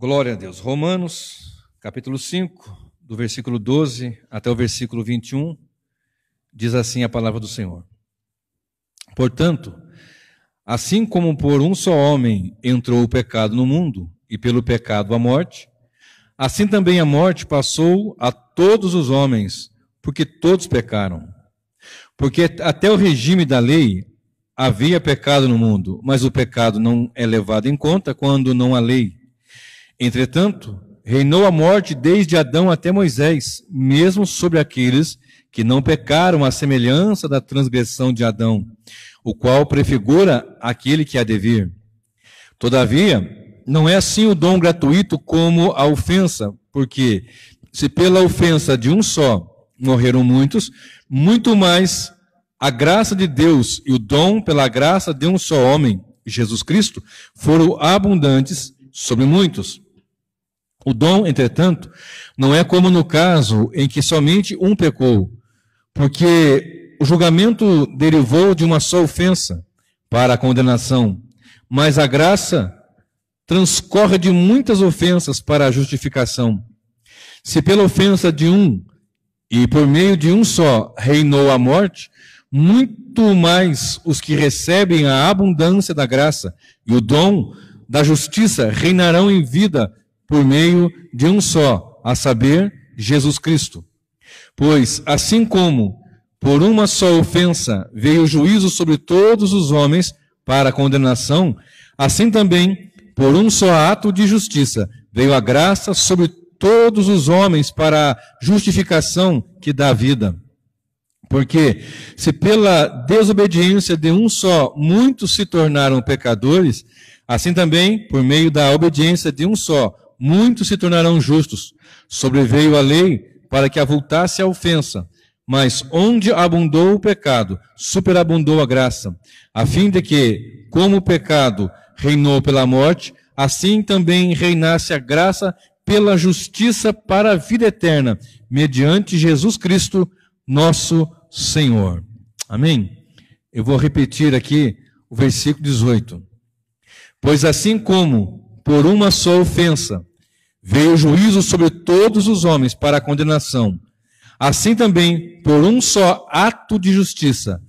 Glória a Deus. Romanos, capítulo 5, do versículo 12 até o versículo 21, diz assim a palavra do Senhor. Portanto, assim como por um só homem entrou o pecado no mundo, e pelo pecado a morte, assim também a morte passou a todos os homens, porque todos pecaram. Porque até o regime da lei havia pecado no mundo, mas o pecado não é levado em conta quando não há lei. Entretanto, reinou a morte desde Adão até Moisés, mesmo sobre aqueles que não pecaram à semelhança da transgressão de Adão, o qual prefigura aquele que há de vir. Todavia, não é assim o dom gratuito como a ofensa, porque se pela ofensa de um só morreram muitos, muito mais a graça de Deus e o dom pela graça de um só homem, Jesus Cristo, foram abundantes sobre muitos. O dom, entretanto, não é como no caso em que somente um pecou, porque o julgamento derivou de uma só ofensa para a condenação, mas a graça transcorre de muitas ofensas para a justificação. Se pela ofensa de um e por meio de um só reinou a morte, muito mais os que recebem a abundância da graça e o dom da justiça reinarão em vida por meio de um só, a saber, Jesus Cristo. Pois, assim como por uma só ofensa veio o juízo sobre todos os homens para a condenação, assim também, por um só ato de justiça, veio a graça sobre todos os homens para a justificação que dá vida. Porque, se pela desobediência de um só muitos se tornaram pecadores, assim também, por meio da obediência de um só, muitos se tornarão justos. Sobreveio a lei para que avultasse a ofensa, mas onde abundou o pecado, superabundou a graça, a fim de que, como o pecado reinou pela morte, assim também reinasse a graça pela justiça para a vida eterna, mediante Jesus Cristo, nosso Senhor. Amém? Eu vou repetir aqui o versículo 18. Pois assim como por uma só ofensa veio o juízo sobre todos os homens para a condenação, assim também por um só ato de justiça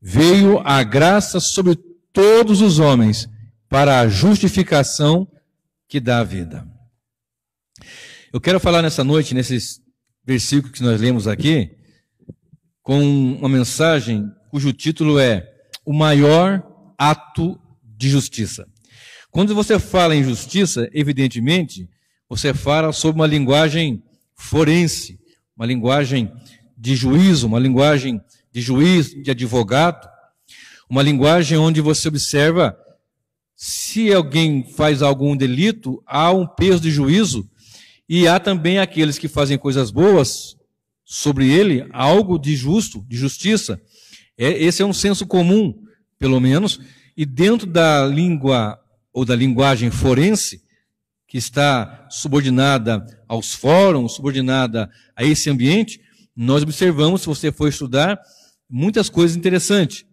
veio a graça sobre todos os homens para a justificação que dá a vida. Eu quero falar nessa noite, nesses versículos que nós lemos aqui, com uma mensagem cujo título é O Maior Ato de Justiça. Quando você fala em justiça, evidentemente, você fala sobre uma linguagem forense, uma linguagem de juízo, uma linguagem de juiz, de advogado, uma linguagem onde você observa se alguém faz algum delito, há um peso de juízo, e há também aqueles que fazem coisas boas, sobre ele, algo de justo, de justiça. Esse é um senso comum, pelo menos, e dentro da língua ou da linguagem forense, que está subordinada aos fóruns, subordinada a esse ambiente, nós observamos, se você for estudar, muitas coisas interessantes.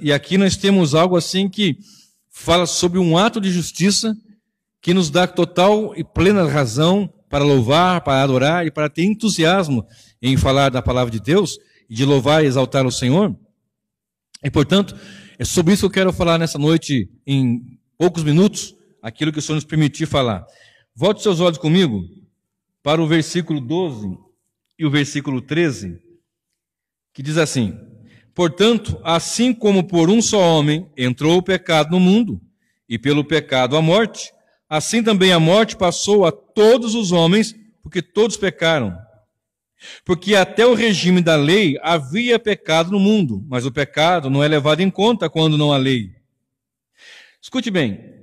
E aqui nós temos algo assim que fala sobre um ato de justiça que nos dá total e plena razão para louvar, para adorar e para ter entusiasmo em falar da palavra de Deus e de louvar e exaltar o Senhor. E, portanto, é sobre isso que eu quero falar nessa noite, em poucos minutos, aquilo que o Senhor nos permitir falar. Volte seus olhos comigo para o versículo 12 e o versículo 13, que diz assim: Portanto, assim como por um só homem entrou o pecado no mundo, e pelo pecado a morte, assim também a morte passou a todos os homens, porque todos pecaram. Porque até o regime da lei havia pecado no mundo, mas o pecado não é levado em conta quando não há lei. Escute bem,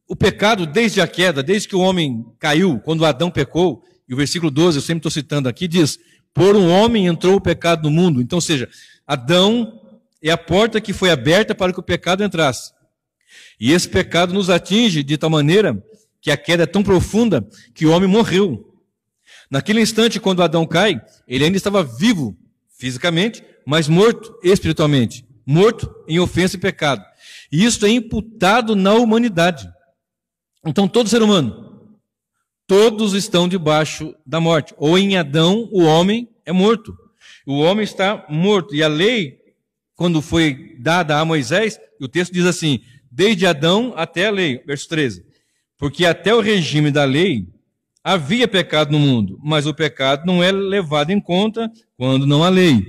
o pecado desde a queda, desde que o homem caiu, quando Adão pecou, e o versículo 12, eu sempre estou citando aqui, diz, por um homem entrou o pecado no mundo. Então, ou seja, Adão é a porta que foi aberta para que o pecado entrasse. E esse pecado nos atinge de tal maneira que a queda é tão profunda que o homem morreu. Naquele instante, quando Adão cai, ele ainda estava vivo fisicamente, mas morto espiritualmente, morto em ofensa e pecado. E isso é imputado na humanidade. Então, todo ser humano, todos estão debaixo da morte. Ou em Adão, o homem é morto. O homem está morto. E a lei, quando foi dada a Moisés, o texto diz assim, desde Adão até a lei, verso 13. Porque até o regime da lei havia pecado no mundo, mas o pecado não é levado em conta quando não há lei.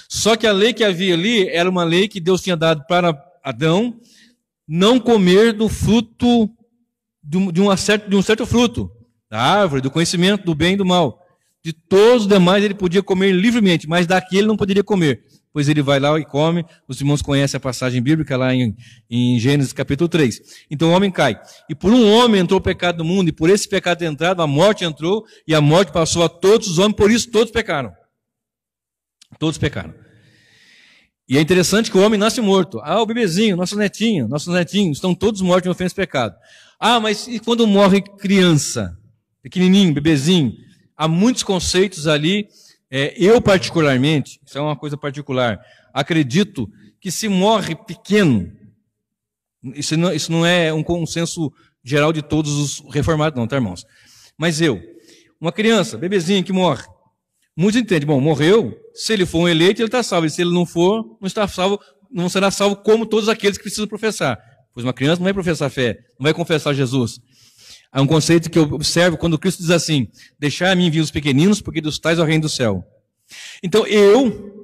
Só que a lei que havia ali era uma lei que Deus tinha dado para Adão não comer do fruto, de um certo fruto, da árvore, do conhecimento do bem e do mal. De todos os demais ele podia comer livremente, mas daquele não poderia comer. Pois ele vai lá e come. Os irmãos conhecem a passagem bíblica lá em Gênesis capítulo 3. Então o homem cai. E por um homem entrou o pecado no mundo, e por esse pecado ter entrado, a morte entrou, e a morte passou a todos os homens, por isso todos pecaram. Todos pecaram. E é interessante que o homem nasce morto. O bebezinho, nossos netinhos estão todos mortos em ofensa e pecado. Mas e quando morre criança, pequenininho, bebezinho? Há muitos conceitos ali. Eu particularmente, isso é uma coisa particular, acredito que se morre pequeno, isso não é um consenso geral de todos os reformados não, tá, irmãos? Mas uma criança, bebezinho que morre, muitos entendem, morreu, se ele for um eleito, ele está salvo, e se ele não for, não está salvo, não será salvo como todos aqueles que precisam professar, pois uma criança não vai professar fé, não vai confessar Jesus. Há um conceito que eu observo quando Cristo diz assim, deixai a mim vir os pequeninos, porque dos tais é o reino do céu. Então eu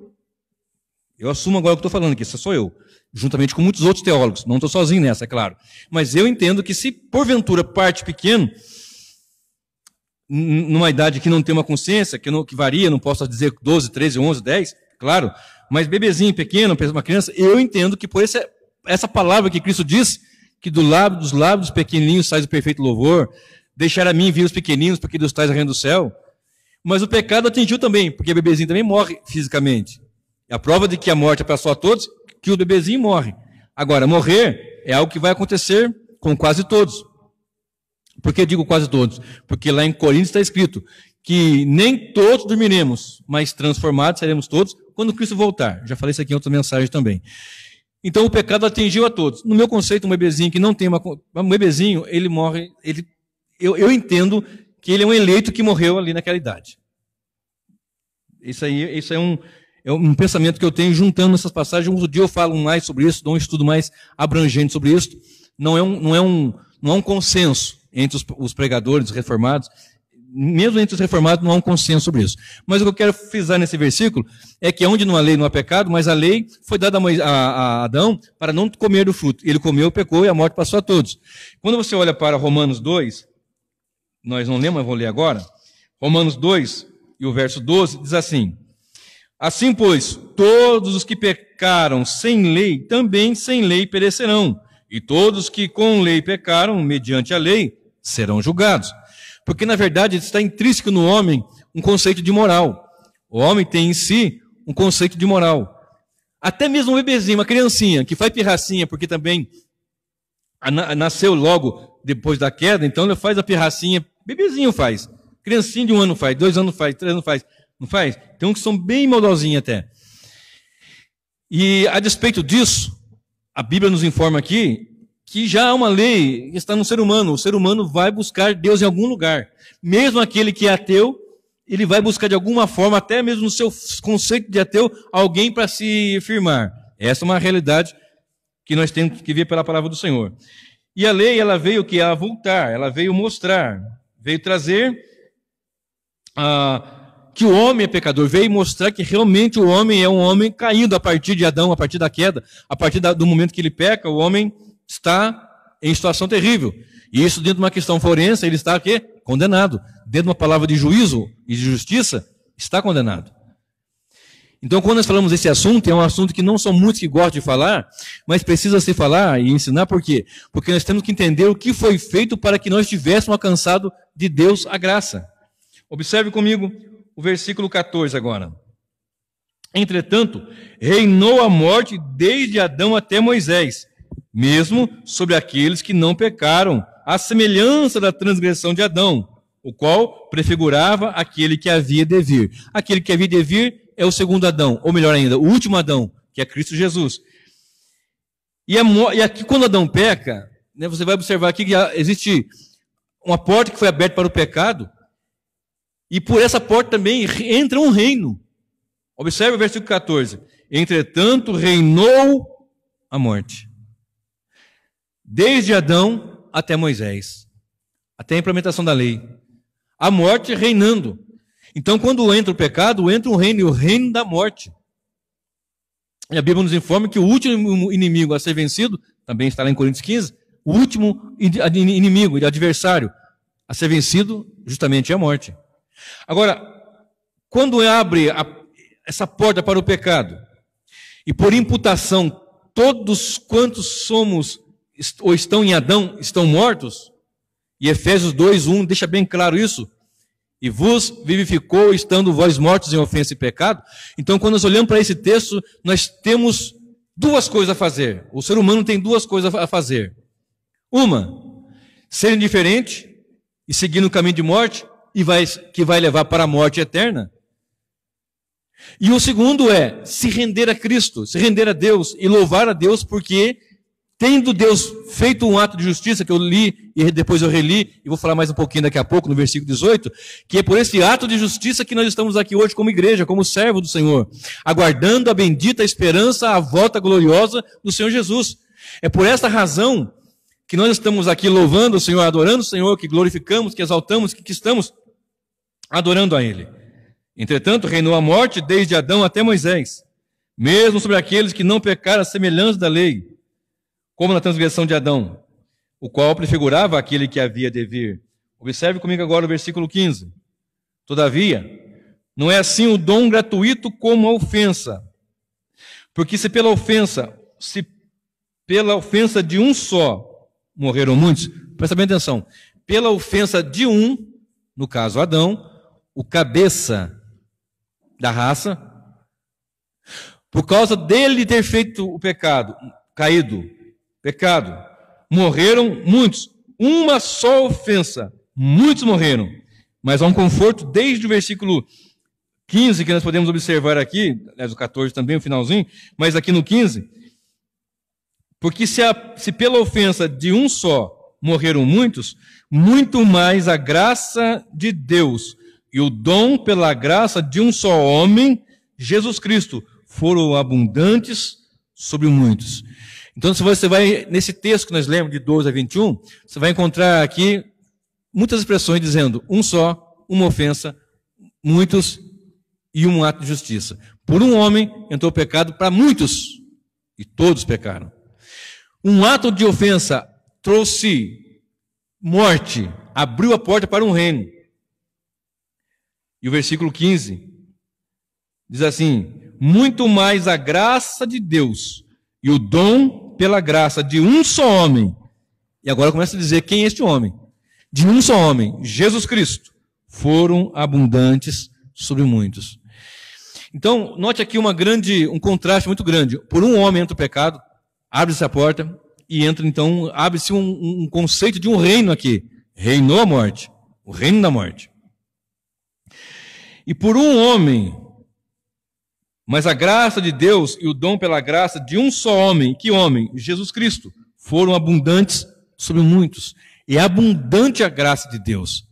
assumo agora o que estou falando aqui, isso sou eu, juntamente com muitos outros teólogos, não estou sozinho nessa, é claro. Mas eu entendo que se porventura parte pequeno, numa idade que não tem uma consciência, que varia, não posso dizer 12, 13, 11, 10, claro, mas bebezinho pequeno, uma criança, eu entendo que por essa palavra que Cristo diz, que dos lábios pequenininhos sai o perfeito louvor, deixar a mim vir os pequeninos, porque dos tais é o reino do céu. Mas o pecado atingiu também, porque o bebezinho também morre fisicamente. A prova de que a morte passou a todos, que o bebezinho morre. Agora, morrer é algo que vai acontecer com quase todos. Por que digo quase todos? Porque lá em Coríntios está escrito que nem todos dormiremos, mas transformados seremos todos quando Cristo voltar. Já falei isso aqui em outra mensagem também. Então o pecado atingiu a todos. No meu conceito, um bebezinho que não tem um bebezinho, ele morre, eu entendo que ele é um eleito que morreu ali naquela idade. Isso é um pensamento que eu tenho juntando essas passagens. Um dia eu falo mais sobre isso, dou um estudo mais abrangente sobre isso. Não é um consenso entre os pregadores, os reformados. Mesmo entre os reformados não há um consenso sobre isso. Mas o que eu quero frisar nesse versículo é que onde não há lei não há pecado, mas a lei foi dada a Adão para não comer do fruto. Ele comeu, pecou e a morte passou a todos. Quando você olha para Romanos 2, nós não lemos, mas vou ler agora. Romanos 2 e o verso 12 diz assim, assim pois, todos os que pecaram sem lei, também sem lei perecerão. E todos que com lei pecaram, mediante a lei, serão julgados. Porque, na verdade, está intrínseco no homem um conceito de moral. O homem tem em si um conceito de moral. Até mesmo um bebezinho, uma criancinha, que faz pirracinha, porque também nasceu logo depois da queda, então ele faz a pirracinha, bebezinho faz. Criancinha de 1 ano faz, 2 anos faz, 3 anos faz. Não faz? Tem uns que são bem maldosinhos até. E, a despeito disso, a Bíblia nos informa aqui que já há uma lei que está no ser humano. O ser humano vai buscar Deus em algum lugar. Mesmo aquele que é ateu, ele vai buscar de alguma forma, até mesmo no seu conceito de ateu, alguém para se firmar. Essa é uma realidade que nós temos que ver pela palavra do Senhor. E a lei, ela veio que a voltar, ela veio mostrar, veio trazer que o homem é pecador, veio mostrar que realmente o homem é um homem caído a partir de Adão, a partir da queda, a partir do momento que ele peca, o homem está em situação terrível. E isso dentro de uma questão forense, ele está aqui condenado. Dentro de uma palavra de juízo e de justiça, está condenado. Então, quando nós falamos desse assunto, é um assunto que não são muitos que gostam de falar, mas precisa se falar e ensinar por quê? Porque nós temos que entender o que foi feito para que nós tivéssemos alcançado de Deus a graça. Observe comigo o versículo 14 agora. Entretanto, reinou a morte desde Adão até Moisés, mesmo sobre aqueles que não pecaram, à semelhança da transgressão de Adão, o qual prefigurava aquele que havia de vir. Aquele que havia de vir é o segundo Adão, ou melhor ainda, o último Adão, que é Cristo Jesus. E aqui quando Adão peca, né, você vai observar aqui que existe uma porta que foi aberta para o pecado, e por essa porta também entra um reino. Observe o versículo 14. Entretanto, reinou a morte. Desde Adão até Moisés, até a implementação da lei. A morte reinando. Então, quando entra o pecado, entra um reino, e o reino da morte. E a Bíblia nos informa que o último inimigo a ser vencido, também está lá em Coríntios 15, o último inimigo e adversário a ser vencido, justamente é a morte. Agora, quando abre essa porta para o pecado, e por imputação, todos quantos somos ou estão em Adão estão mortos, e Efésios 2:1 deixa bem claro isso, e vos vivificou estando vós mortos em ofensa e pecado. Então, quando nós olhamos para esse texto, nós temos duas coisas a fazer. O ser humano tem duas coisas a fazer. Uma, ser indiferente e seguir no caminho de morte, que vai levar para a morte eterna. E o segundo é se render a Cristo, se render a Deus e louvar a Deus, porque tendo Deus feito um ato de justiça, que eu li e depois eu reli, e vou falar mais um pouquinho daqui a pouco, no versículo 18, que é por esse ato de justiça que nós estamos aqui hoje como igreja, como servo do Senhor, aguardando a bendita esperança, a volta gloriosa do Senhor Jesus. É por essa razão que nós estamos aqui louvando o Senhor, adorando o Senhor, que glorificamos, que exaltamos, que estamos adorando a Ele. Entretanto, reinou a morte desde Adão até Moisés, mesmo sobre aqueles que não pecaram a semelhança da lei, como na transgressão de Adão, o qual prefigurava aquele que havia de vir. Observe comigo agora o versículo 15. Todavia, não é assim o dom gratuito como a ofensa. Porque se pela ofensa de um só morreram muitos, presta bem atenção, pela ofensa de um, no caso Adão, o cabeça da raça, por causa dele ter feito o pecado, morreram muitos. Uma só ofensa, muitos morreram. Mas há um conforto desde o versículo 15, que nós podemos observar aqui, aliás, o 14 também, o finalzinho, mas aqui no 15, porque se pela ofensa de um só morreram muitos, muito mais a graça de Deus e o dom pela graça de um só homem, Jesus Cristo, foram abundantes sobre muitos. Então, se você vai, nesse texto que nós lemos, de 12 a 21, você vai encontrar aqui muitas expressões dizendo um só, uma ofensa, muitos e um ato de justiça. Por um homem entrou o pecado para muitos, e todos pecaram. Um ato de ofensa trouxe morte, abriu a porta para um reino. E o versículo 15 diz assim: muito mais a graça de Deus e o dom pela graça de um só homem. E agora começa a dizer quem é este homem. De um só homem, Jesus Cristo, foram abundantes sobre muitos. Então, note aqui um contraste muito grande. Por um homem entra o pecado, abre-se a porta e entra, então, abre-se um conceito de um reino aqui. Reinou a morte, o reino da morte. E por um homem, mas a graça de Deus e o dom pela graça de um só homem, que homem? Jesus Cristo, foram abundantes sobre muitos. E é abundante a graça de Deus.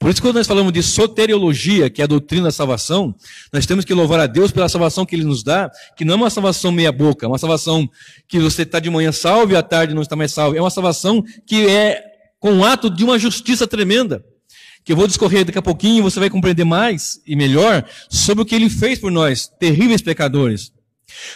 Por isso, quando nós falamos de soteriologia, que é a doutrina da salvação, nós temos que louvar a Deus pela salvação que Ele nos dá, que não é uma salvação meia boca, é uma salvação que você está de manhã salvo e à tarde não está mais salvo. É uma salvação que é com um ato de uma justiça tremenda, que eu vou discorrer daqui a pouquinho, você vai compreender mais e melhor sobre o que Ele fez por nós, terríveis pecadores.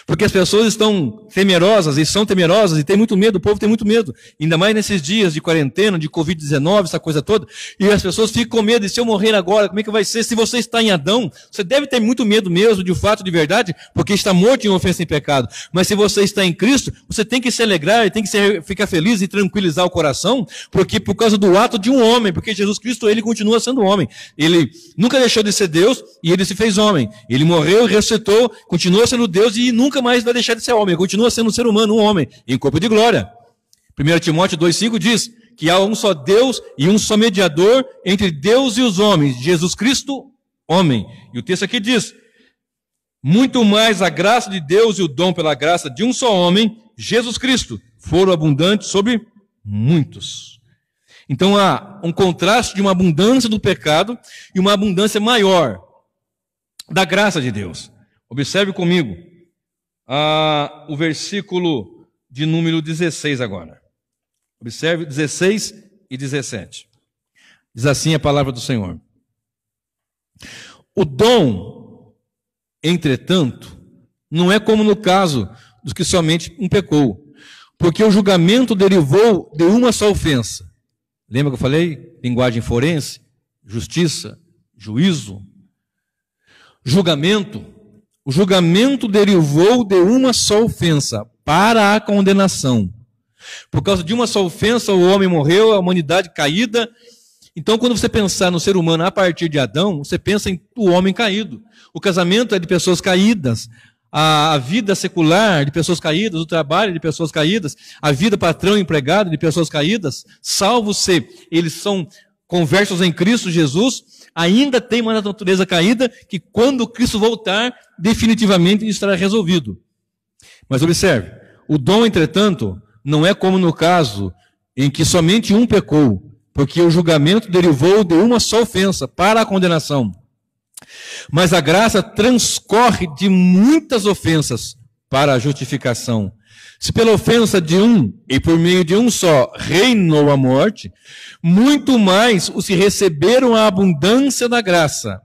Porque as pessoas estão temerosas e são temerosas e têm muito medo, o povo tem muito medo, ainda mais nesses dias de quarentena, de Covid-19, essa coisa toda, e as pessoas ficam com medo, e se eu morrer agora, como é que vai ser? Se você está em Adão, você deve ter muito medo mesmo, de fato, de verdade, porque está morto em ofensa e pecado, mas se você está em Cristo, você tem que se alegrar, e tem que ficar feliz e tranquilizar o coração, porque por causa do ato de um homem, porque Jesus Cristo, Ele continua sendo homem, Ele nunca deixou de ser Deus, e Ele se fez homem, Ele morreu, ressuscitou, continua sendo Deus, e nunca mais vai deixar de ser homem, continua sendo um ser humano, um homem, em corpo de glória. 1 Timóteo 2,5 diz que há um só Deus e um só mediador entre Deus e os homens, Jesus Cristo, homem. E o texto aqui diz: muito mais a graça de Deus e o dom pela graça de um só homem, Jesus Cristo, foram abundantes sobre Muitos. Então há um contraste de uma abundância do pecado e uma abundância maior da graça de Deus. Observe comigo o versículo de número 16 agora. Observe 16 e 17. Diz assim a palavra do Senhor. O dom, entretanto, não é como no caso dos que somente um pecou, porque o julgamento derivou de uma só ofensa. Lembra que eu falei? Linguagem forense, justiça, juízo. Julgamento. O julgamento derivou de uma só ofensa para a condenação. Por causa de uma só ofensa, o homem morreu, a humanidade caída. Então, quando você pensar no ser humano a partir de Adão, você pensa em o homem caído. O casamento é de pessoas caídas. A vida secular de pessoas caídas, o trabalho de pessoas caídas, a vida patrão e empregado de pessoas caídas, salvo se eles são conversos em Cristo Jesus, ainda tem uma natureza caída que quando Cristo voltar, definitivamente estará resolvido. Mas observe, o dom, entretanto, não é como no caso em que somente um pecou, porque o julgamento derivou de uma só ofensa para a condenação. Mas a graça transcorre de muitas ofensas para a justificação. Se pela ofensa de um, e por meio de um só, reinou a morte, muito mais os que receberam a abundância da graça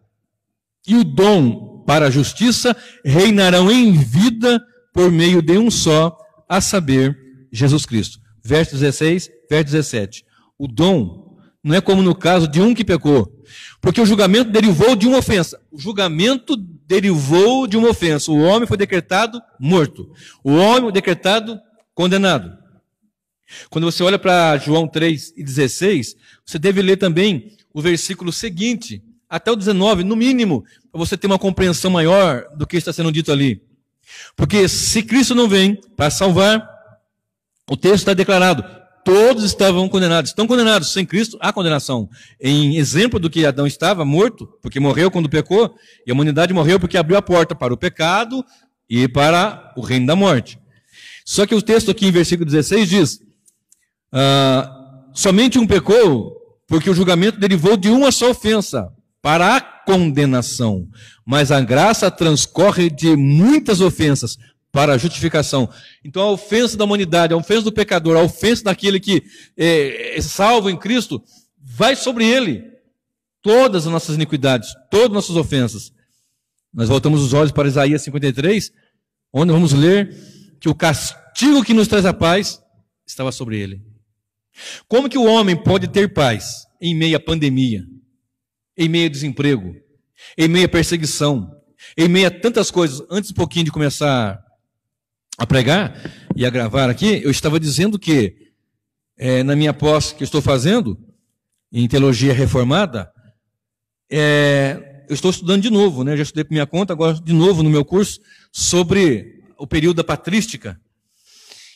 e o dom para a justiça reinarão em vida por meio de um só, a saber, Jesus Cristo. Verso 16, verso 17. O dom não é como no caso de um que pecou, porque o julgamento derivou de uma ofensa. O julgamento derivou de uma ofensa. O homem foi decretado morto. O homem foi decretado condenado. Quando você olha para João 3:16, você deve ler também o versículo seguinte, até o 19, no mínimo, para você ter uma compreensão maior do que está sendo dito ali. Porque se Cristo não vem para salvar, o texto está declarado, todos estavam condenados. Estão condenados. Sem Cristo, há condenação. Em exemplo do que Adão estava morto, porque morreu quando pecou, e a humanidade morreu porque abriu a porta para o pecado e para o reino da morte. Só que o texto aqui em versículo 16 diz, somente um pecou, porque o julgamento derivou de uma só ofensa, para a condenação. Mas a graça transcorre de muitas ofensas, para a justificação. Então a ofensa da humanidade, a ofensa do pecador, a ofensa daquele que é salvo em Cristo, vai sobre ele. Todas as nossas iniquidades, todas as nossas ofensas. Nós voltamos os olhos para Isaías 53, onde vamos ler que o castigo que nos traz a paz estava sobre ele. Como que o homem pode ter paz em meio à pandemia, em meio ao desemprego, em meio à perseguição, em meio a tantas coisas? Antes um pouquinho de começar a pregar e a gravar aqui, eu estava dizendo que na minha pós que eu estou fazendo em teologia reformada, eu estou estudando de novo, né? Já estudei por minha conta, agora de novo no meu curso, sobre o período da patrística.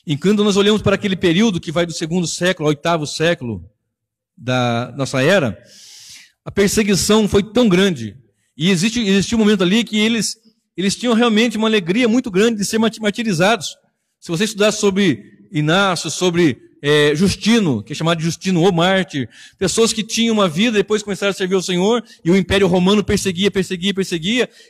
E quando nós olhamos para aquele período que vai do 2º século ao 8º século da nossa era, a perseguição foi tão grande, e existiu um momento ali que eles tinham realmente uma alegria muito grande de ser martirizados. Se você estudar sobre Inácio, sobre Justino, que é chamado de Justino o Mártir, pessoas que tinham uma vida, depois começaram a servir ao Senhor, e o Império Romano perseguia,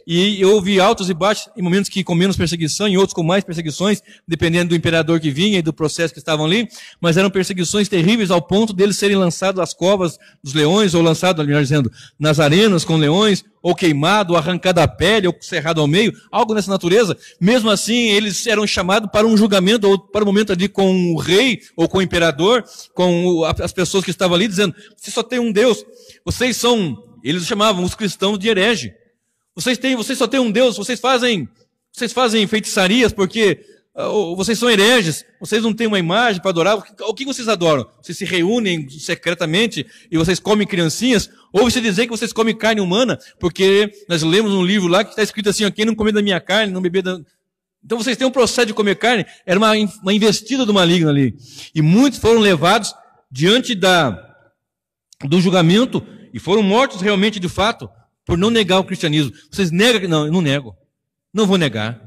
e houve altos e baixos, em momentos que com menos perseguição, em outros com mais perseguições, dependendo do imperador que vinha e do processo que estavam ali, mas eram perseguições terríveis ao ponto deles serem lançados às covas dos leões, ou lançados, melhor dizendo, nas arenas com leões, ou queimado, ou arrancado a pele, ou cerrado ao meio, algo nessa natureza. Mesmo assim, eles eram chamados para um julgamento, ou para um momento ali com o rei, ou com o imperador, com as pessoas que estavam ali, dizendo, você só tem um Deus, eles chamavam os cristãos de herege. Vocês só têm um Deus, vocês fazem feitiçarias porque vocês são hereges, vocês não têm uma imagem para adorar. O que vocês adoram? Vocês se reúnem secretamente e vocês comem criancinhas? Ou você dizer que vocês comem carne humana, porque nós lemos um livro lá que está escrito assim, quem não comer da minha carne, não beber da... Então vocês têm um processo de comer carne, era uma investida do maligno ali. E muitos foram levados diante do julgamento e foram mortos realmente de fato, por não negar o cristianismo. Vocês negam? Não, eu não nego. Não vou negar.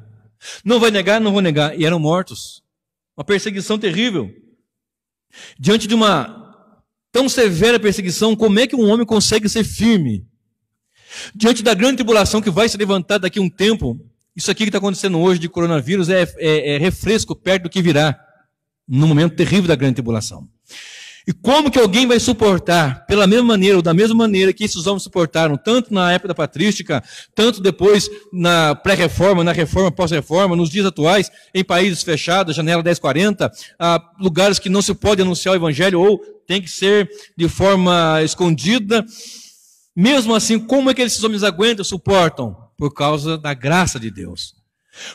Não vai negar, não vou negar. E eram mortos. Uma perseguição terrível. Diante de uma tão severa perseguição, como é que um homem consegue ser firme? Diante da grande tribulação que vai se levantar daqui a um tempo, isso aqui que está acontecendo hoje de coronavírus é refresco perto do que virá no momento terrível da grande tribulação. E como que alguém vai suportar, pela mesma maneira, ou da mesma maneira que esses homens suportaram, tanto na época da patrística, tanto depois na pré-reforma, na reforma, pós-reforma, nos dias atuais, em países fechados, janela 1040, lugares que não se pode anunciar o evangelho, ou tem que ser de forma escondida. Mesmo assim, como é que esses homens aguentam, suportam? Por causa da graça de Deus.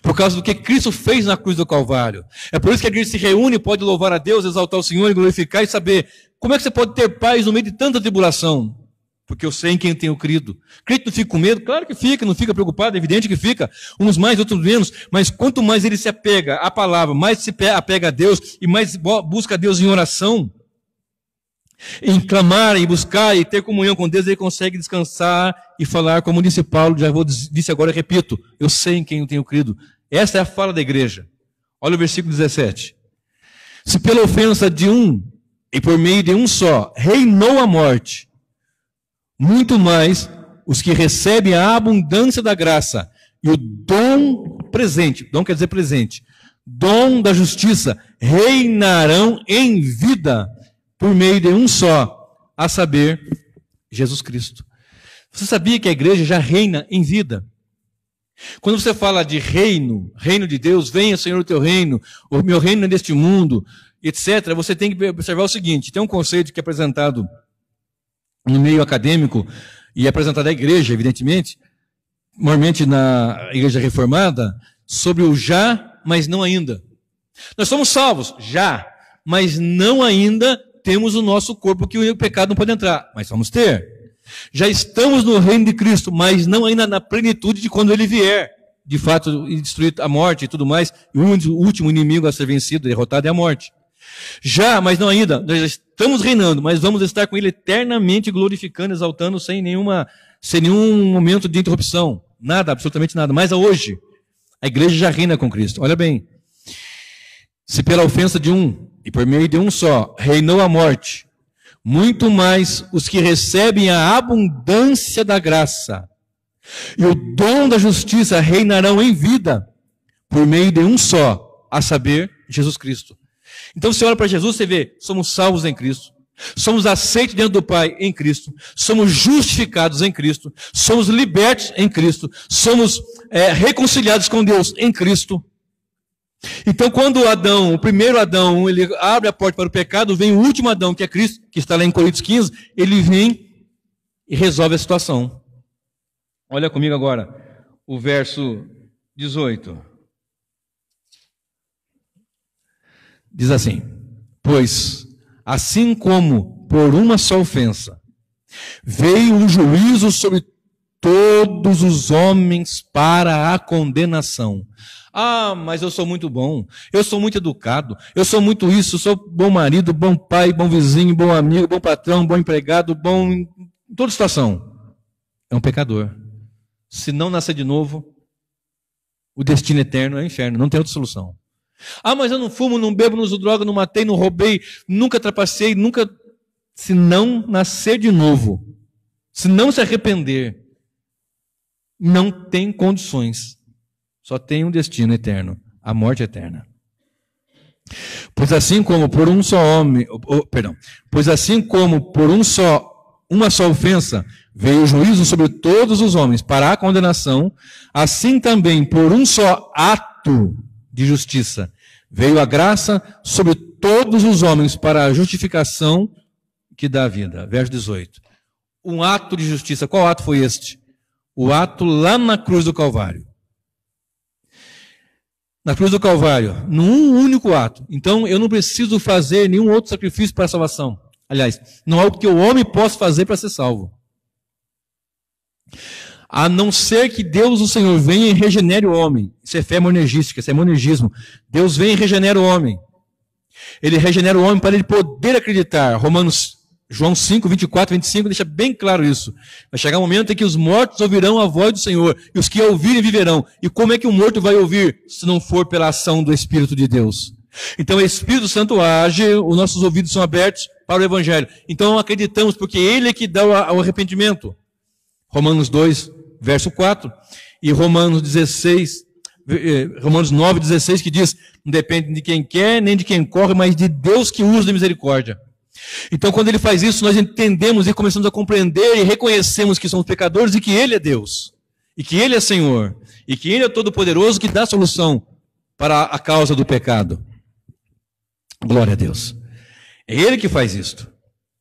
Por causa do que Cristo fez na cruz do Calvário. É por isso que a igreja se reúne, pode louvar a Deus, exaltar o Senhor e glorificar e saber como é que você pode ter paz no meio de tanta tribulação. Porque eu sei em quem tenho crido. Crente não fica com medo? Claro que fica, não fica preocupado, é evidente que fica. Uns mais, outros menos. Mas quanto mais ele se apega à palavra, mais se apega a Deus e mais busca a Deus em oração, em clamar, em buscar e ter comunhão com Deus, ele consegue descansar e falar, como disse Paulo, disse agora, repito, eu sei em quem eu tenho crido. Essa é a fala da igreja. Olha o versículo 17. Se pela ofensa de um, e por meio de um só, reinou a morte, muito mais os que recebem a abundância da graça e o dom presente, dom quer dizer presente, dom da justiça, reinarão em vida, por meio de um só, a saber, Jesus Cristo. Você sabia que a igreja já reina em vida? Quando você fala de reino, reino de Deus, venha, Senhor, o teu reino, o meu reino é deste mundo, etc., você tem que observar o seguinte, tem um conceito que é apresentado no meio acadêmico, e é apresentado à igreja, evidentemente, normalmente na igreja reformada, sobre o já, mas não ainda. Nós somos salvos, já, mas não ainda temos o nosso corpo que o pecado não pode entrar, mas vamos ter. Já estamos no reino de Cristo, mas não ainda na plenitude de quando ele vier, de fato, e destruir a morte e tudo mais, e o último inimigo a ser vencido, derrotado é a morte. Já, mas não ainda, nós já estamos reinando, mas vamos estar com ele eternamente glorificando, exaltando, sem nenhum momento de interrupção, nada, absolutamente nada. Mas hoje, a igreja já reina com Cristo. Olha bem, se pela ofensa de um, e por meio de um só, reinou a morte, muito mais os que recebem a abundância da graça e o dom da justiça reinarão em vida, por meio de um só, a saber, Jesus Cristo. Então você olha para Jesus, você vê, somos salvos em Cristo, somos aceitos diante do Pai em Cristo, somos justificados em Cristo, somos libertos em Cristo, somos reconciliados com Deus em Cristo. Então, quando Adão, o primeiro Adão, ele abre a porta para o pecado, vem o último Adão, que é Cristo, que está lá em Coríntios 15, ele vem e resolve a situação. Olha comigo agora, o verso 18. Diz assim, pois, assim como por uma só ofensa, veio o juízo sobre todos os homens para a condenação. Ah, mas eu sou muito bom, eu sou muito educado, eu sou muito isso, eu sou bom marido, bom pai, bom vizinho, bom amigo, bom patrão, bom empregado, bom em toda situação. É um pecador. Se não nascer de novo, o destino eterno é o inferno, não tem outra solução. Ah, mas eu não fumo, não bebo, não uso droga, não matei, não roubei, nunca trapacei, nunca... Se não nascer de novo, se não se arrepender, não tem condições. Só tem um destino eterno, a morte eterna. Pois assim como por um só homem, pois assim como por uma só ofensa veio o juízo sobre todos os homens para a condenação, assim também por um só ato de justiça veio a graça sobre todos os homens para a justificação que dá a vida. Verso 18. Um ato de justiça, qual ato foi este? O ato lá na cruz do Calvário. Na cruz do Calvário, num único ato. Então, eu não preciso fazer nenhum outro sacrifício para a salvação. Aliás, não há o que o homem possa fazer para ser salvo. A não ser que Deus, o Senhor, venha e regenere o homem. Isso é fé monergística, isso é monergismo. Deus vem e regenera o homem. Ele regenera o homem para ele poder acreditar. João 5, 24, 25 deixa bem claro isso. Vai chegar um momento em que os mortos ouvirão a voz do Senhor, e os que ouvirem viverão. E como é que o morto vai ouvir, se não for pela ação do Espírito de Deus? Então o Espírito Santo age, os nossos ouvidos são abertos para o Evangelho. Então acreditamos, porque Ele é que dá o arrependimento. Romanos 2, verso 4. E Romanos 9, 16, que diz: não depende de quem quer, nem de quem corre, mas de Deus que usa de misericórdia. Então quando Ele faz isso, nós entendemos e começamos a compreender e reconhecemos que somos pecadores e que Ele é Deus. E que Ele é Senhor. E que Ele é Todo-Poderoso, que dá solução para a causa do pecado. Glória a Deus. É Ele que faz isto.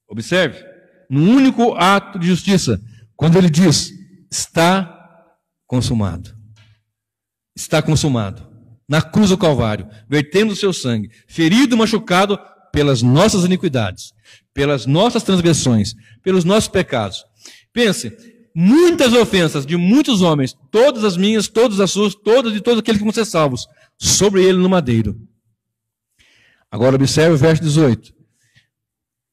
Observe, no único ato de justiça, quando Ele diz: está consumado. Está consumado. Na cruz do Calvário, vertendo o seu sangue, ferido e machucado pelas nossas iniquidades, pelas nossas transgressões, pelos nossos pecados. Pense, muitas ofensas de muitos homens, todas as minhas, todas as suas, todas de todos aqueles que vão ser salvos, sobre Ele no madeiro. Agora observe o verso 18.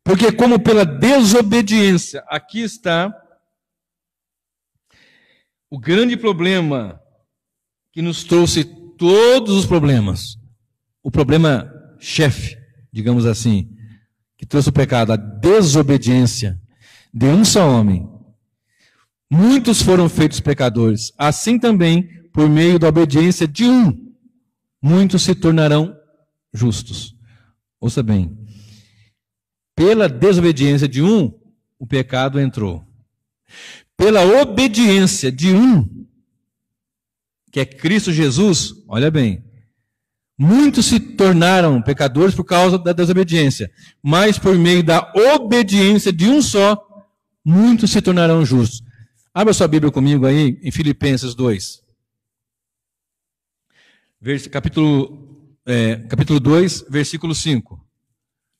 Porque como pela desobediência, aqui está o grande problema que nos trouxe todos os problemas. O problema chefe, digamos assim, que trouxe o pecado, a desobediência de um só homem. Muitos foram feitos pecadores, assim também, por meio da obediência de um, muitos se tornarão justos. Ouça bem, pela desobediência de um, o pecado entrou. Pela obediência de um, que é Cristo Jesus, olha bem, muitos se tornaram pecadores por causa da desobediência, mas por meio da obediência de um só, muitos se tornarão justos. Abra sua Bíblia comigo aí, em Filipenses 2. Capítulo 2, versículo 5.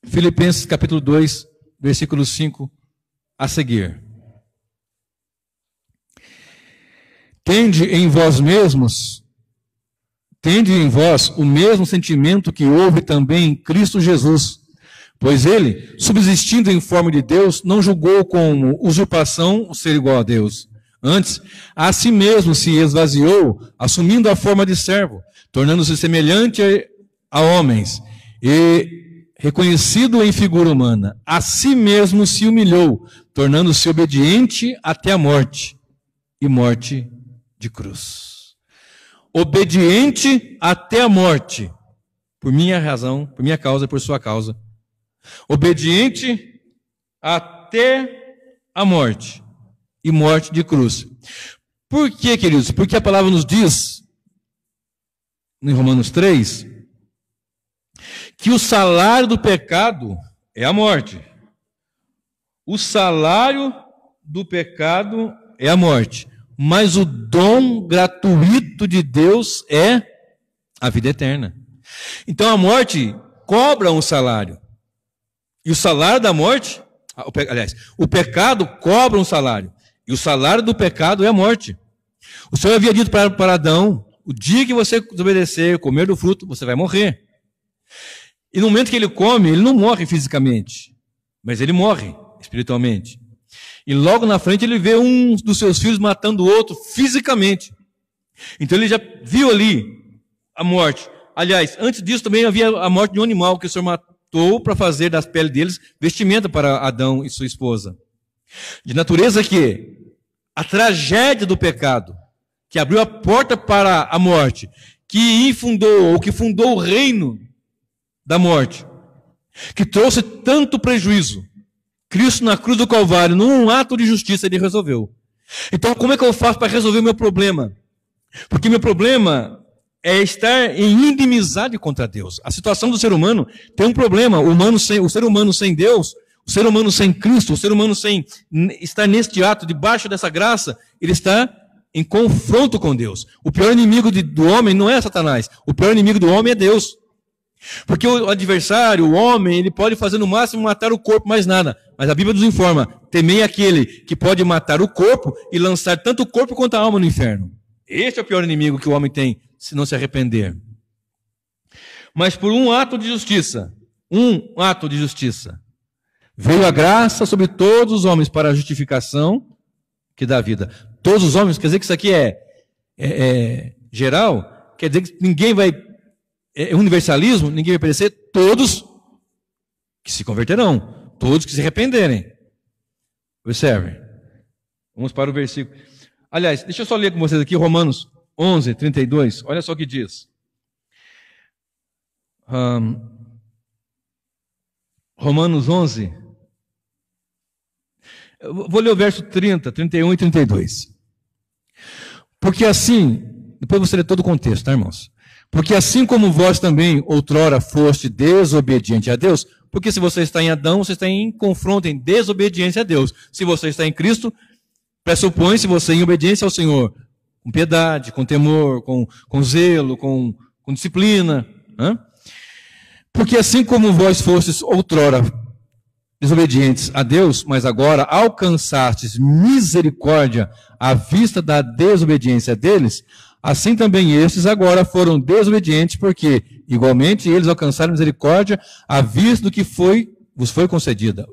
Filipenses capítulo 2, versículo 5 a seguir. Tende em vós o mesmo sentimento que houve também em Cristo Jesus, pois ele, subsistindo em forma de Deus, não julgou como usurpação o ser igual a Deus. Antes, a si mesmo se esvaziou, assumindo a forma de servo, tornando-se semelhante a homens, e reconhecido em figura humana, a si mesmo se humilhou, tornando-se obediente até a morte, e morte de cruz. Obediente até a morte, por minha razão, por minha causa e por sua causa. Obediente até a morte, e morte de cruz. Por quê, queridos? Porque a palavra nos diz, em Romanos 3, que o salário do pecado é a morte. O salário do pecado é a morte. Mas o dom gratuito de Deus é a vida eterna. Então a morte cobra um salário. E o salário da morte, o pecado cobra um salário. E o salário do pecado é a morte. O Senhor havia dito para Adão: o dia que você desobedecer, comer do fruto, você vai morrer. E no momento que ele come, ele não morre fisicamente, mas ele morre espiritualmente. E logo na frente ele vê um dos seus filhos matando o outro fisicamente. Então ele já viu ali a morte. Aliás, antes disso também havia a morte de um animal que o Senhor matou para fazer das peles deles vestimenta para Adão e sua esposa. De natureza que a tragédia do pecado, que abriu a porta para a morte, que fundou o reino da morte, que trouxe tanto prejuízo, Cristo na cruz do Calvário, num ato de justiça, ele resolveu. Então, como é que eu faço para resolver o meu problema? Porque meu problema é estar em inimizade contra Deus. A situação do ser humano tem um problema. O ser humano sem Deus, o ser humano sem Cristo, o ser humano sem estar neste ato, debaixo dessa graça, ele está em confronto com Deus. O pior inimigo do homem não é Satanás. O pior inimigo do homem é Deus. Porque o adversário, o homem, ele pode fazer no máximo matar o corpo, mais nada. Mas a Bíblia nos informa: temei aquele que pode matar o corpo e lançar tanto o corpo quanto a alma no inferno. Este é o pior inimigo que o homem tem, se não se arrepender. Mas por um ato de justiça, veio a graça sobre todos os homens para a justificação que dá vida. Todos os homens, quer dizer que isso aqui é geral? Quer dizer que ninguém vai universalismo, ninguém vai perecer, todos que se converterão, todos que se arrependerem. Observe. Vamos para o versículo. Aliás, deixa eu só ler com vocês aqui Romanos 11, 32. Olha só o que diz. Romanos 11. Eu vou ler o verso 30, 31 e 32. Porque assim, depois você lê todo o contexto, tá, irmãos? Porque assim como vós também outrora foste desobediente a Deus, porque se você está em Adão, você está em confronto, em desobediência a Deus. Se você está em Cristo, pressupõe-se você em obediência ao Senhor, com piedade, com temor, com zelo, com disciplina. Né? Porque assim como vós fostes outrora desobedientes a Deus, mas agora alcançastes misericórdia à vista da desobediência deles, assim também estes agora foram desobedientes, porque igualmente eles alcançaram misericórdia à vista do que vos foi concedida.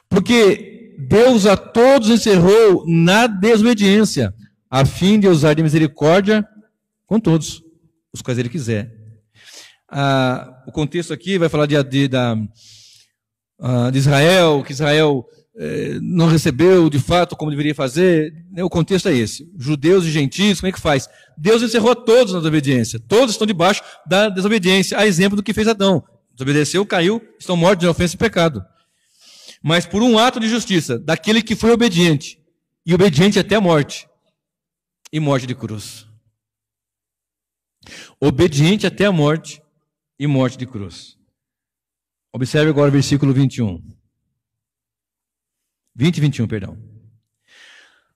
Porque Deus a todos encerrou na desobediência, a fim de usar de misericórdia com todos, os quais ele quiser. O contexto aqui vai falar de Israel, que Israel não recebeu de fato como deveria fazer. O contexto é esse. Judeus e gentios, como é que faz? Deus encerrou a todos na desobediência. Todos estão debaixo da desobediência, a exemplo do que fez Adão. Desobedeceu, caiu, estão mortos de ofensa e pecado. Mas por um ato de justiça, daquele que foi obediente, e obediente até a morte, e morte de cruz. Obediente até a morte, e morte de cruz. Observe agora o versículo 21. 20 e 21, perdão.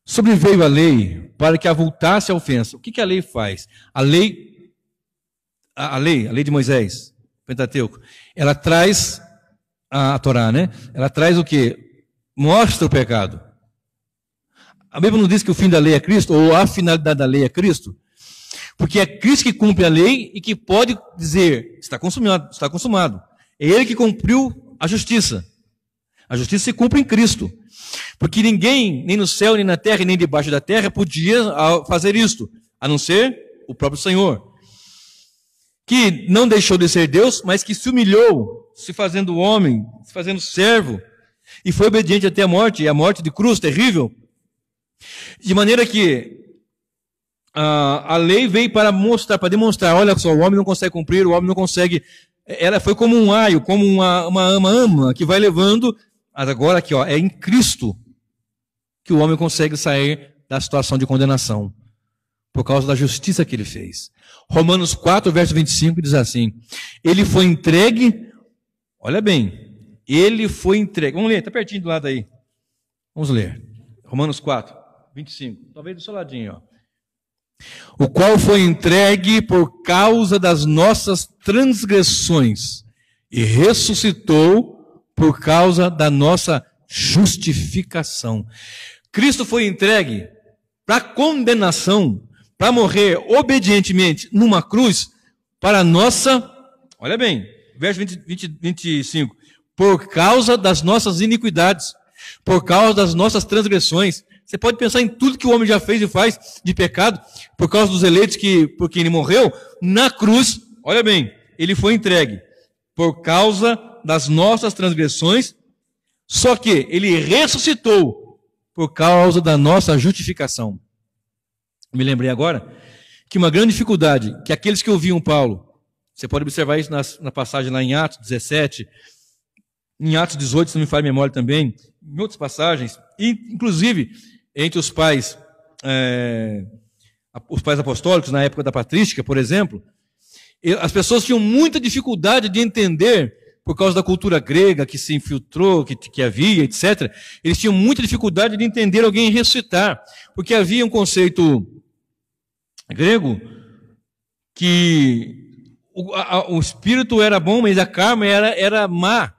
Sobreveio a lei para que avultasse a ofensa. O que a lei faz? A lei de Moisés, Pentateuco, ela traz a Torá, né? Ela traz o quê? Mostra o pecado. A Bíblia não diz que o fim da lei é Cristo, ou a finalidade da lei é Cristo, porque é Cristo que cumpre a lei e que pode dizer, está consumado, está consumado. É Ele que cumpriu a justiça. A justiça se cumpre em Cristo. Porque ninguém, nem no céu, nem na terra, nem debaixo da terra, podia fazer isto, a não ser o próprio Senhor. Que não deixou de ser Deus, mas que se humilhou, se fazendo homem, se fazendo servo, e foi obediente até a morte, e a morte de cruz terrível. De maneira que a lei veio para mostrar, para demonstrar, olha só, o homem não consegue cumprir, o homem não consegue. Ela foi como um aio, como uma ama que vai levando. Mas agora aqui, ó, é em Cristo que o homem consegue sair da situação de condenação, por causa da justiça que ele fez. Romanos 4, verso 25 diz assim: ele foi entregue, olha bem, ele foi entregue. Vamos ler, está pertinho do lado aí. Vamos ler. Romanos 4, 25. Talvez do seu ladinho, ó. O qual foi entregue por causa das nossas transgressões e ressuscitou por causa da nossa justificação. Cristo foi entregue para condenação, para morrer obedientemente numa cruz, para a nossa, olha bem, verso 25, por causa das nossas iniquidades, por causa das nossas transgressões. Você pode pensar em tudo que o homem já fez e faz de pecado, por causa dos eleitos por quem ele morreu, na cruz, olha bem, ele foi entregue por causa das nossas transgressões, só que ele ressuscitou por causa da nossa justificação. Me lembrei agora que uma grande dificuldade que aqueles que ouviam Paulo, você pode observar isso na passagem lá em Atos 17, em Atos 18, se não me falha a memória também, em outras passagens, e inclusive entre os pais apostólicos na época da patrística, por exemplo, as pessoas tinham muita dificuldade de entender, por causa da cultura grega que se infiltrou, que havia, etc. Eles tinham muita dificuldade de entender alguém ressuscitar, porque havia um conceito grego que o espírito era bom, mas a carne era má.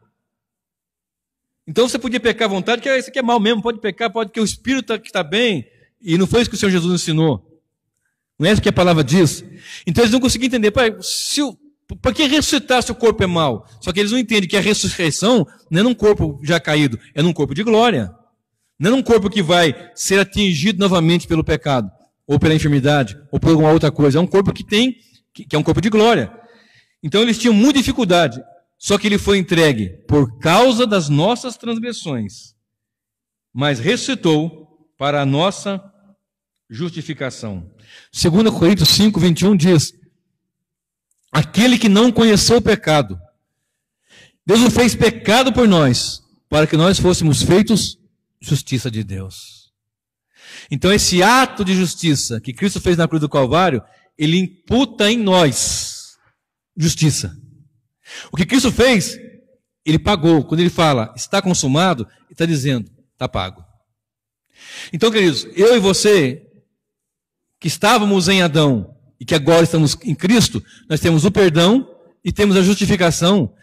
Então você podia pecar à vontade, que isso aqui é mal mesmo, pode pecar, pode, que o espírito está bem, e não foi isso que o Senhor Jesus ensinou. Não é isso que a palavra diz. Então eles não conseguiam entender, para que ressuscitar se o corpo é mau? Só que eles não entendem que a ressurreição não é num corpo já caído, é num corpo de glória. Não é num corpo que vai ser atingido novamente pelo pecado, ou pela enfermidade, ou por alguma outra coisa. É um corpo que é um corpo de glória. Então eles tinham muita dificuldade, só que ele foi entregue por causa das nossas transgressões, mas ressuscitou para a nossa justificação. 2 Coríntios 5, 21 diz: aquele que não conheceu o pecado, Deus o fez pecado por nós, para que nós fôssemos feitos justiça de Deus. Então esse ato de justiça que Cristo fez na cruz do Calvário, ele imputa em nós justiça. O que Cristo fez, ele pagou. Quando ele fala, está consumado, ele está dizendo, está pago. Então, queridos, eu e você, que estávamos em Adão e que agora estamos em Cristo, nós temos o perdão e temos a justificação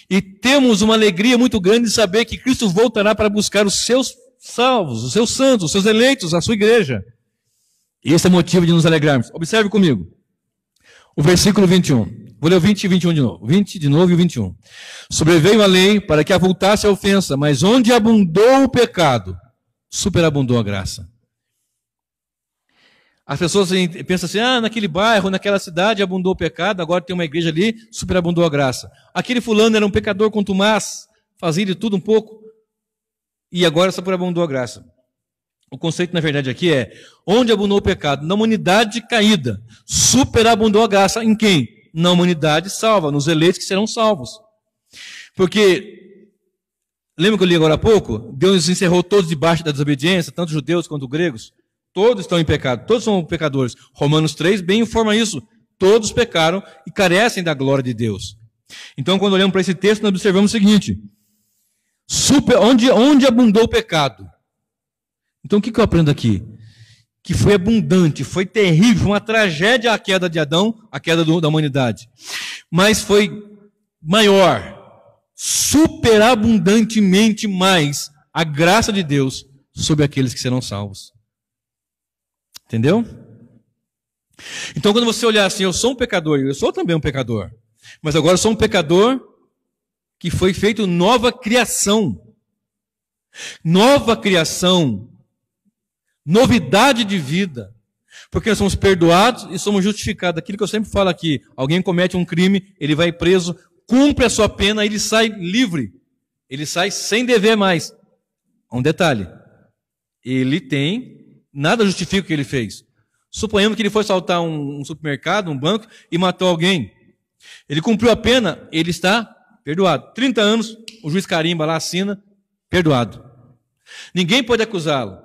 e temos uma alegria muito grande de saber que Cristo voltará para buscar os seus salvos, os seus santos, os seus eleitos, a sua igreja. E esse é o motivo de nos alegrarmos. Observe comigo o versículo 21. Vou ler o 20 e 21 de novo. 20 de novo e o 21. Sobreveio a lei para que avultasse a ofensa, mas onde abundou o pecado, superabundou a graça. As pessoas pensam assim, naquele bairro, naquela cidade abundou o pecado, agora tem uma igreja ali, superabundou a graça. Aquele fulano era um pecador contumaz, fazia de tudo um pouco, e agora superabundou a graça. O conceito, na verdade, aqui é, onde abundou o pecado? Na humanidade caída, superabundou a graça em quem? Na humanidade salva, nos eleitos que serão salvos. Porque, lembra que eu li agora há pouco? Deus encerrou todos debaixo da desobediência, tanto judeus quanto gregos. Todos estão em pecado, todos são pecadores. Romanos 3 bem informa isso. Todos pecaram e carecem da glória de Deus. Então, quando olhamos para esse texto, nós observamos o seguinte. Onde abundou o pecado? Então, o que eu aprendo aqui? Que foi abundante, foi terrível, foi uma tragédia a queda de Adão, a queda da humanidade. Mas foi maior, superabundantemente mais, a graça de Deus sobre aqueles que serão salvos. Entendeu? Então, quando você olhar assim, eu sou um pecador, eu sou também um pecador, mas agora eu sou um pecador que foi feito nova criação. Nova criação. Novidade de vida. Porque nós somos perdoados e somos justificados. Aquilo que eu sempre falo aqui, alguém comete um crime, ele vai preso, cumpre a sua pena, ele sai livre. Ele sai sem dever mais. Um detalhe. Ele tem, nada justifica o que ele fez. Suponhamos que ele foi assaltar um supermercado, um banco, e matou alguém. Ele cumpriu a pena, ele está perdoado. 30 anos, o juiz carimba lá, assina, perdoado. Ninguém pode acusá-lo.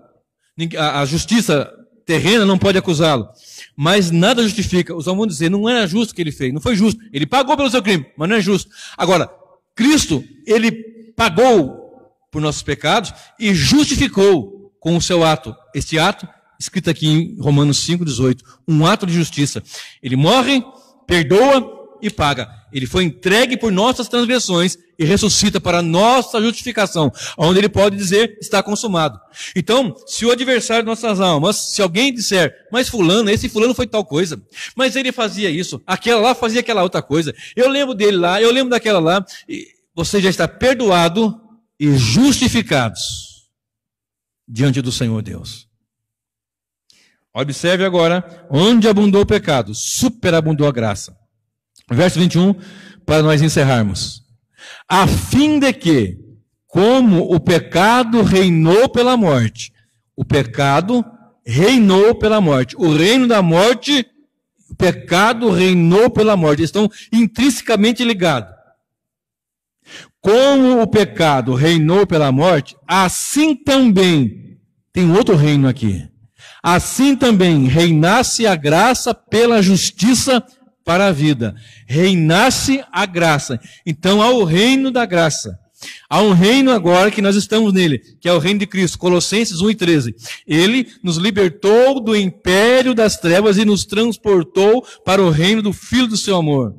A justiça terrena não pode acusá-lo. Mas nada justifica. Os homens vão dizer, não era justo o que ele fez, não foi justo. Ele pagou pelo seu crime, mas não é justo. Agora, Cristo, ele pagou por nossos pecados e justificou com o seu ato. Este ato, escrito aqui em Romanos 5,18, um ato de justiça. Ele morre, perdoa e paga. Ele foi entregue por nossas transgressões e ressuscita para a nossa justificação, onde ele pode dizer, está consumado. Então, se o adversário de nossas almas, se alguém disser, mas esse fulano foi tal coisa, mas ele fazia isso, aquela lá fazia aquela outra coisa, eu lembro dele lá, eu lembro daquela lá, e você já está perdoado e justificados diante do Senhor Deus. Observe agora, onde abundou o pecado, superabundou a graça. Verso 21, para nós encerrarmos. A fim de que, como o pecado reinou pela morte, o pecado reinou pela morte, o reino da morte, o pecado reinou pela morte, eles estão intrinsecamente ligados. Como o pecado reinou pela morte, assim também, tem outro reino aqui, assim também reinasse a graça pela justiça para a vida. Reinasse a graça. Então há o reino da graça. Há um reino agora que nós estamos nele, que é o reino de Cristo. Colossenses 1:13. Ele nos libertou do império das trevas e nos transportou para o reino do Filho do seu amor.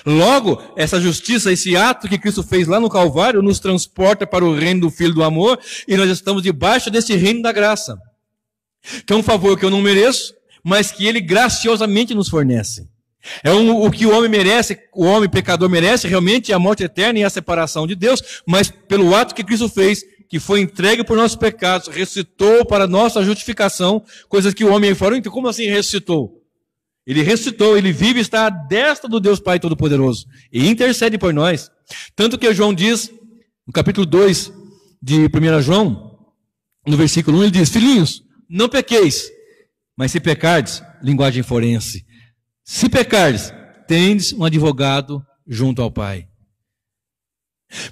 Logo, essa justiça, esse ato que Cristo fez lá no Calvário, nos transporta para o reino do Filho do amor e nós estamos debaixo desse reino da graça. Que é um favor que eu não mereço, mas que ele graciosamente nos fornece. É o que o homem merece, o homem pecador merece, realmente é a morte eterna e a separação de Deus, mas pelo ato que Cristo fez, que foi entregue por nossos pecados, ressuscitou para nossa justificação, coisas que o homem falou, então como assim ressuscitou? Ele ressuscitou, ele vive e está à destra do Deus Pai Todo-Poderoso e intercede por nós. Tanto que João diz, no capítulo 2 de 1 João, no versículo 1, ele diz: filhinhos, não pequeis, mas se pecardes, linguagem forense, se pecardes, tendes um advogado junto ao Pai.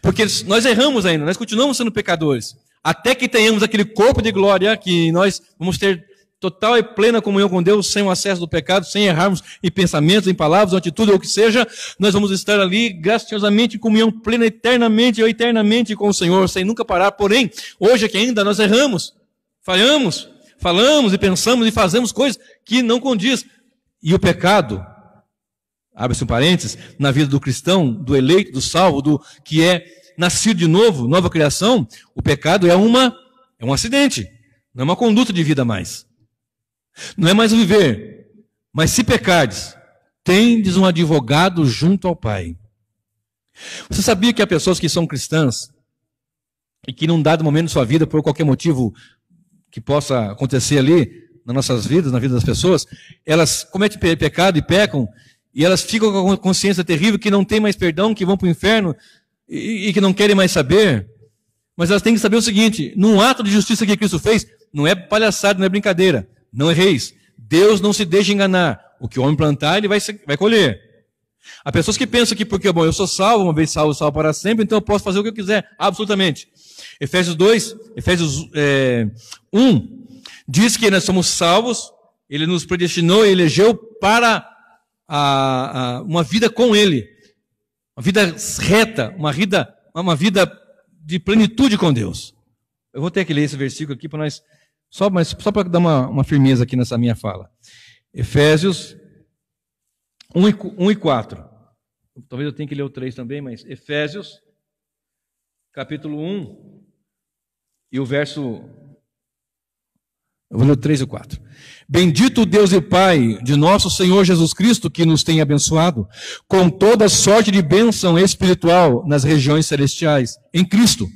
Porque nós erramos ainda, nós continuamos sendo pecadores, até que tenhamos aquele corpo de glória que nós vamos ter total e plena comunhão com Deus, sem o acesso do pecado, sem errarmos em pensamentos, em palavras, em atitude, ou o que seja. Nós vamos estar ali graciosamente em comunhão plena, eternamente ou eternamente com o Senhor, sem nunca parar. Porém, hoje aqui ainda nós erramos, falhamos, falamos e pensamos e fazemos coisas que não condiz. E o pecado, abre-se um parênteses, na vida do cristão, do eleito, do salvo, do que é nascido de novo, nova criação, o pecado é um acidente, não é uma conduta de vida mais. Não é mais o viver, mas se pecardes, tendes um advogado junto ao Pai. Você sabia que há pessoas que são cristãs e que num dado momento de sua vida, por qualquer motivo que possa acontecer ali, nas nossas vidas, na vida das pessoas, elas cometem pecado e pecam, e elas ficam com a consciência terrível que não tem mais perdão, que vão para o inferno e que não querem mais saber? Mas elas têm que saber o seguinte: num ato de justiça que Cristo fez, não é palhaçada, não é brincadeira. Não erreis. Deus não se deixa enganar. O que o homem plantar, ele vai colher. Há pessoas que pensam que porque, bom, eu sou salvo, uma vez salvo, salvo para sempre, então eu posso fazer o que eu quiser. Absolutamente. Efésios 1, diz que nós somos salvos, Ele nos predestinou e elegeu para uma vida com Ele. Uma vida reta, uma vida de plenitude com Deus. Eu vou ter que ler esse versículo aqui para nós... Só para dar uma firmeza aqui nessa minha fala. Efésios 1 e 4. Talvez eu tenha que ler o 3 também, mas Efésios, capítulo 1, e o verso... Eu vou ler o 3 e o 4. Bendito o Deus e Pai de nosso Senhor Jesus Cristo, que nos tem abençoado com toda sorte de bênção espiritual nas regiões celestiais, em Cristo.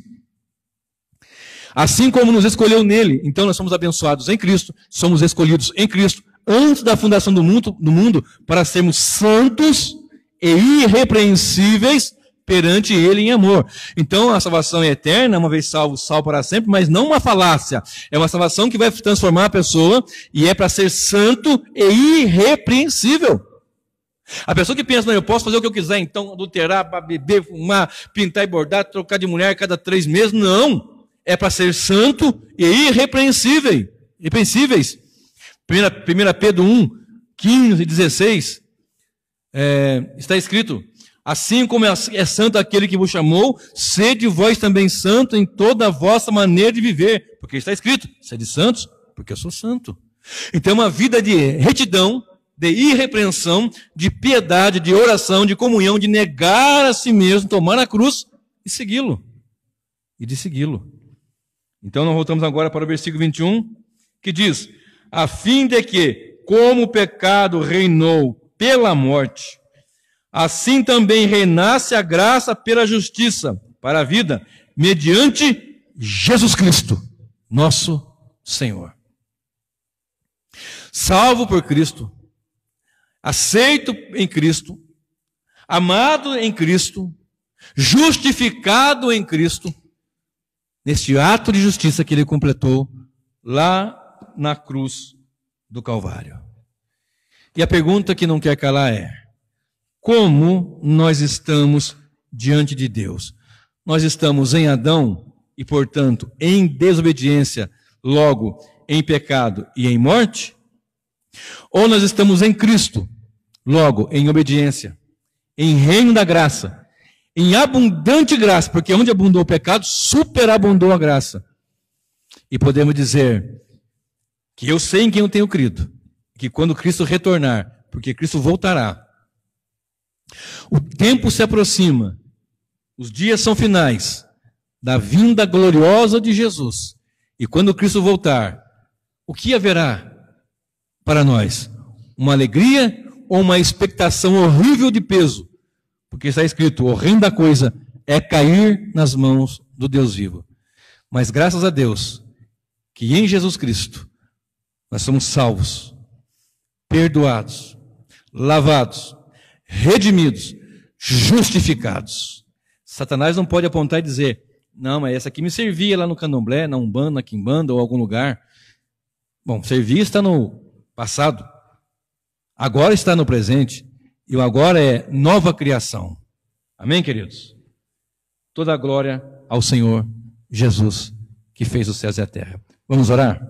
Assim como nos escolheu nele, então nós somos abençoados em Cristo, somos escolhidos em Cristo, antes da fundação do mundo, para sermos santos e irrepreensíveis perante Ele em amor. Então a salvação é eterna, uma vez salvo, salvo para sempre, mas não uma falácia. É uma salvação que vai transformar a pessoa e é para ser santo e irrepreensível. A pessoa que pensa, não, eu posso fazer o que eu quiser, então adulterar, beber, fumar, pintar e bordar, trocar de mulher a cada 3 meses, não. É para ser santo e irrepreensíveis. 1 Pedro 1, 15 e 16, está escrito: assim como é santo aquele que vos chamou, sede vós também santo em toda a vossa maneira de viver. Porque está escrito: sede santos, porque eu sou santo. Então, uma vida de retidão, de irrepreensão, de piedade, de oração, de comunhão, de negar a si mesmo, tomar a cruz e segui-lo. E de segui-lo. Então, nós voltamos agora para o versículo 21, que diz: a fim de que, como o pecado reinou pela morte, assim também reinasse a graça pela justiça, para a vida, mediante Jesus Cristo, nosso Senhor. Salvo por Cristo, aceito em Cristo, amado em Cristo, justificado em Cristo, neste ato de justiça que Ele completou lá na cruz do Calvário. E a pergunta que não quer calar é: como nós estamos diante de Deus? Nós estamos em Adão e, portanto, em desobediência, logo em pecado e em morte? Ou nós estamos em Cristo, logo em obediência, em reino da graça, em abundante graça, porque onde abundou o pecado, superabundou a graça. E podemos dizer que eu sei em quem eu tenho crido, que quando Cristo retornar, porque Cristo voltará, o tempo se aproxima, os dias são finais da vinda gloriosa de Jesus. E quando Cristo voltar, o que haverá para nós? Uma alegria ou uma expectação horrível de peso? Porque está escrito: horrenda coisa é cair nas mãos do Deus vivo. Mas graças a Deus, que em Jesus Cristo, nós somos salvos, perdoados, lavados, redimidos, justificados. Satanás não pode apontar e dizer, não, mas essa aqui me servia lá no candomblé, na Umbanda, na Quimbanda ou algum lugar. Bom, servia está no passado, agora está no presente, e o agora é nova criação. Amém, queridos? Toda a glória ao Senhor Jesus, que fez os céus e a terra. Vamos orar?